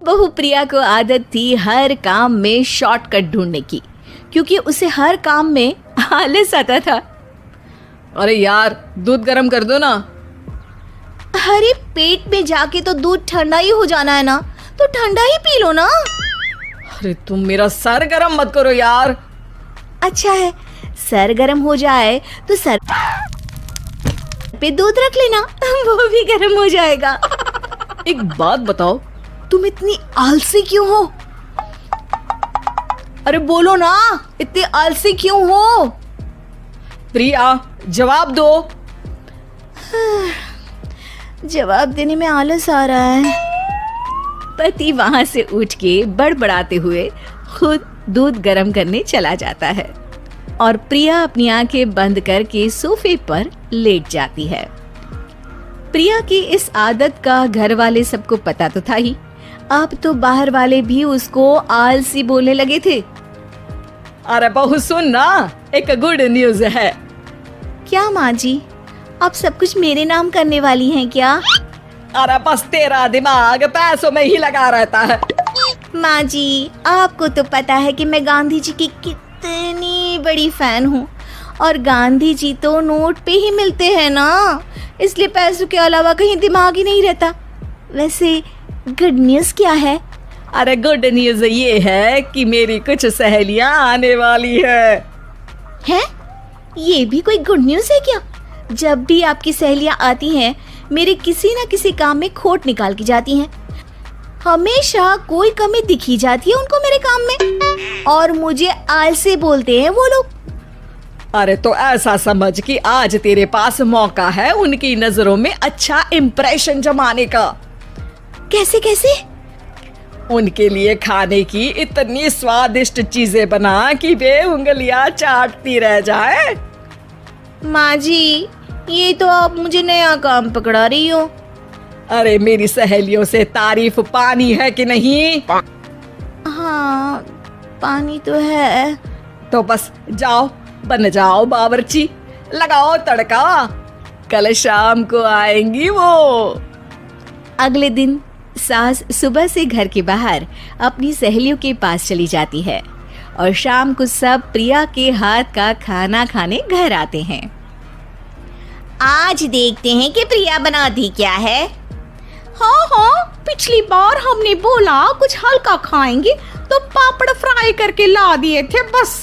बहू प्रिया को आदत थी हर काम में शॉर्टकट ढूंढने की, क्योंकि उसे हर काम में आलस आता था। अरे यार, दूध गर्म कर दो ना। अरे पेट में जाके तो दूध ठंडा ही हो जाना है ना, तो ठंडा ही पी लो ना। अरे तुम मेरा सर गर्म मत करो यार। अच्छा है, सर गर्म हो जाए तो सर पे दूध रख लेना, वो भी गर्म हो जाएगा। एक बात बताओ, तुम इतनी आलसी क्यों हो? अरे बोलो ना, इतनी आलसी क्यों हो? प्रिया, जवाब दो। जवाब देने में आलस आ रहा है। पति वहां से उठ के बड़बड़ाते हुए खुद दूध गर्म करने चला जाता है और प्रिया अपनी आंखें बंद करके सोफे पर लेट जाती है। प्रिया की इस आदत का घर वाले सबको पता तो था ही, अब तो बाहर वाले भी उसको आलसी बोलने लगे थे। अरे बहू सुन ना, एक गुड न्यूज है। क्या माँ जी, आप सब कुछ मेरे नाम करने वाली हैं क्या? अरे बस तेरा दिमाग पैसों में ही लगा रहता है। माँ जी, आपको तो पता है कि मैं गांधी जी की कितनी बड़ी फैन हूँ, और गांधी जी तो नोट पे ही मिलते हैं ना, इसलिए पैसों के अलावा कहीं दिमाग ही नहीं रहता। वैसे गुड न्यूज क्या है? अरे गुड न्यूज ये है कि मेरी कुछ सहेलियां आने वाली है। हैं? ये भी कोई गुड न्यूज है क्या? जब भी आपकी सहेलियां आती हैं, मेरे किसी न किसी काम में खोट निकाल के जाती हैं। हमेशा कोई कमी दिखी जाती है उनको मेरे काम में, और मुझे आलसी बोलते हैं वो लोग। अरे तो ऐसा समझ कि आज तेरे पास मौका है उनकी नजरों में अच्छा इम्प्रेशन जमाने का। कैसे कैसे? उनके लिए खाने की इतनी स्वादिष्ट चीजें बना कि वे उंगलियां चाटती रह जाए। माँ जी, ये तो आप मुझे नया काम पकड़ा रही हो। अरे मेरी सहेलियों से तारीफ पानी है कि नहीं? हाँ, पानी तो है। तो बस जाओ, बन जाओ बावर्ची, लगाओ तड़का, कल शाम को आएंगी वो। अगले दिन सास सुबह से घर के बाहर अपनी सहेलियों के पास चली जाती है और शाम को सब प्रिया के हाथ का खाना खाने घर आते हैं। आज देखते हैं कि प्रिया बनाती क्या है। हाँ हाँ, पिछली बार हमने बोला कुछ हल्का खाएंगे तो पापड़ फ्राई करके ला दिए थे बस।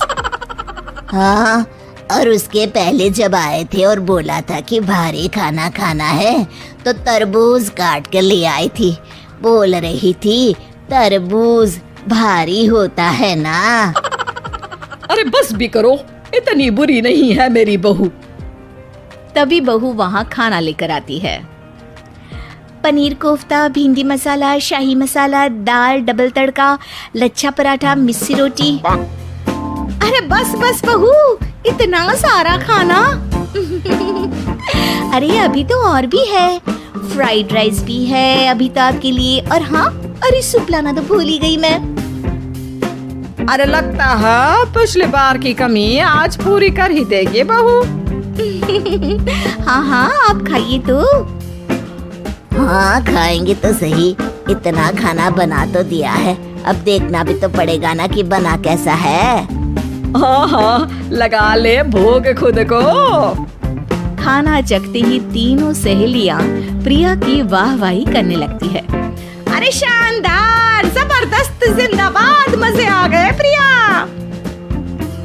हाँ, और उसके पहले जब आए थे और बोला था कि भारी खाना खाना है तो तरबूज काट कर ले आई थी। बोल रही थी तरबूज भारी होता है ना। अरे बस भी करो, इतनी बुरी नहीं है मेरी बहू। तभी बहू वहाँ खाना लेकर आती है। पनीर कोफ्ता, भिंडी मसाला, शाही मसाला, दाल, डबल तड़का, लच्छा पराठा, मिस्सी रोटी। अरे बस बस बहू, इतना सारा खाना। अरे अभी तो और भी है, फ्राइड राइस भी है अभी तो आपके लिए, और हाँ, अरे सूप लाना तो भूल ही गई मैं। अरे लगता है पिछले बार की कमी आज पूरी कर ही देगी बहू। हाँ हाँ, आप खाइए तो। हाँ, खाएंगे तो सही, इतना खाना बना तो दिया है, अब देखना भी तो पड़ेगा ना कि बना कैसा है। हाँ हाँ, लगा ले भोग खुद को। खाना चखते ही तीनों सहेलियां प्रिया की वाहवाही करने लगती है। अरे शानदार, जबरदस्त, जिंदाबाद, मजे आ गए प्रिया।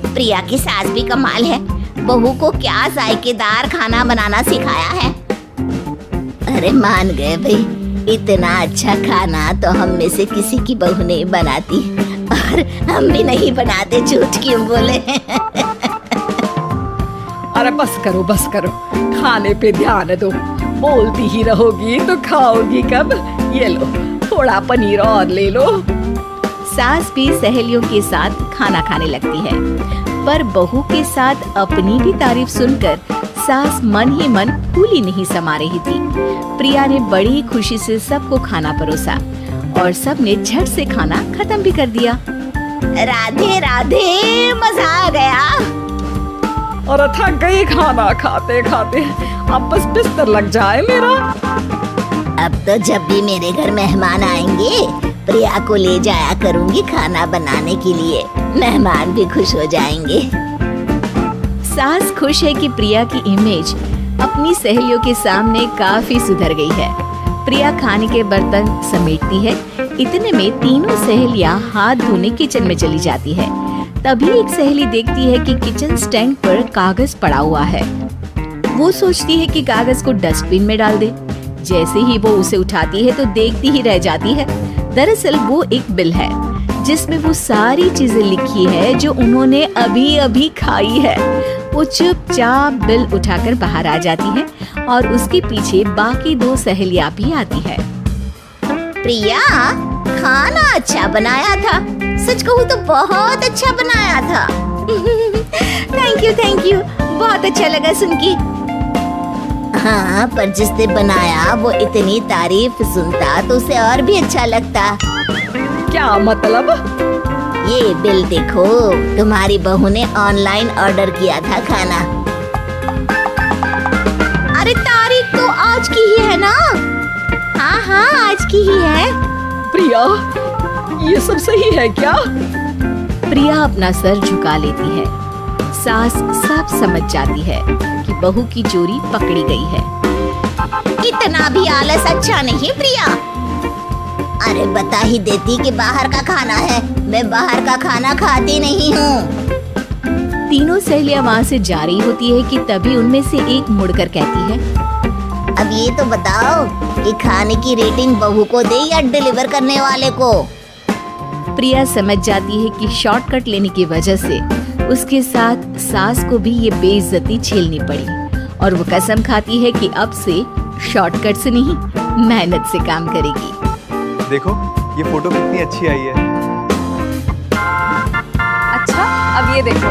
प्रिया की सास भी कमाल है, बहू को क्या जायकेदार खाना बनाना सिखाया है। अरे मान गए भाई, इतना अच्छा खाना तो हम में से किसी की बहू नहीं बनाती, और हम भी नहीं बनाते, झूठ क्यों बोले। अरे बस करो बस करो, खाने पे ध्यान दो, बोलती ही रहोगी तो खाओगी कब। ये लो, थोड़ा पनीर और ले लो। सास भी सहेलियों के साथ खाना खाने लगती है, पर बहू के साथ अपनी भी तारीफ सुनकर सास मन ही मन फूली नहीं समा रही थी। प्रिया ने बड़ी खुशी से सबको खाना परोसा और सबने झट से खाना खत्म भी कर दिया। राधे राधे, मजा आ गया। और थक गई खाना खाते खाते, अब बस बिस्तर लग जाए मेरा। अब तो जब भी मेरे घर मेहमान आएंगे प्रिया को ले जाया करूंगी खाना बनाने के लिए, मेहमान भी खुश हो जाएंगे। सास खुश है कि प्रिया की इमेज अपनी सहेलियों के सामने काफी सुधर गई है। प्रिया खाने के बर्तन समेटती है। इतने में तीनों सहेलियां हाथ धोने किचन में चली जाती है। तभी एक सहेली देखती है कि किचन स्टैंड पर कागज पड़ा हुआ है। वो सोचती है कि कागज को डस्टबिन में डाल दे। जैसे ही वो उसे उठाती है तो देखती ही रह जाती है। दरअसल वो एक बिल है जिसमें वो सारी चीजें लिखी है जो उन्होंने अभी अभी खाई है। वो चुपचाप बिल उठाकर बाहर आ जाती है और उसके पीछे बाकी दो सहेलियां भी आती है। प्रिया, खाना अच्छा बनाया था, सच कहूँ तो बहुत अच्छा बनाया था। थैंक यू, बहुत अच्छा लगा सुन के। हाँ, पर जिसने बनाया वो इतनी तारीफ सुनता तो उसे और भी अच्छा लगता। क्या मतलब? ये बिल देखो, तुम्हारी बहू ने ऑनलाइन ऑर्डर किया था खाना। अरे तारीख तो आज की ही है ना? हाँ आज की ही है। प्रिया, ये सब सही है क्या? प्रिया अपना सर झुका लेती है। सास सब समझ जाती है कि बहू की चोरी पकड़ी गई है। इतना भी आलस अच्छा नहीं प्रिया। अरे बता ही देती कि बाहर का खाना है, मैं बाहर का खाना खाती नहीं हूँ। तीनों सहेलियां वहाँ से जा रही होती है कि तभी उनमें से एक मुड़कर कहती है, अब ये तो बताओ कि खाने की रेटिंग बहू को दे या डिलीवर करने वाले को। प्रिया समझ जाती है कि शॉर्टकट लेने की वजह से उसके साथ सास को भी ये बेइज्जती झेलनी पड़ी और वो कसम खाती है कि अब से शॉर्टकट से नहीं, मेहनत से काम करेगी। देखो ये फोटो कितनी अच्छी आई है। अच्छा, अब ये देखो।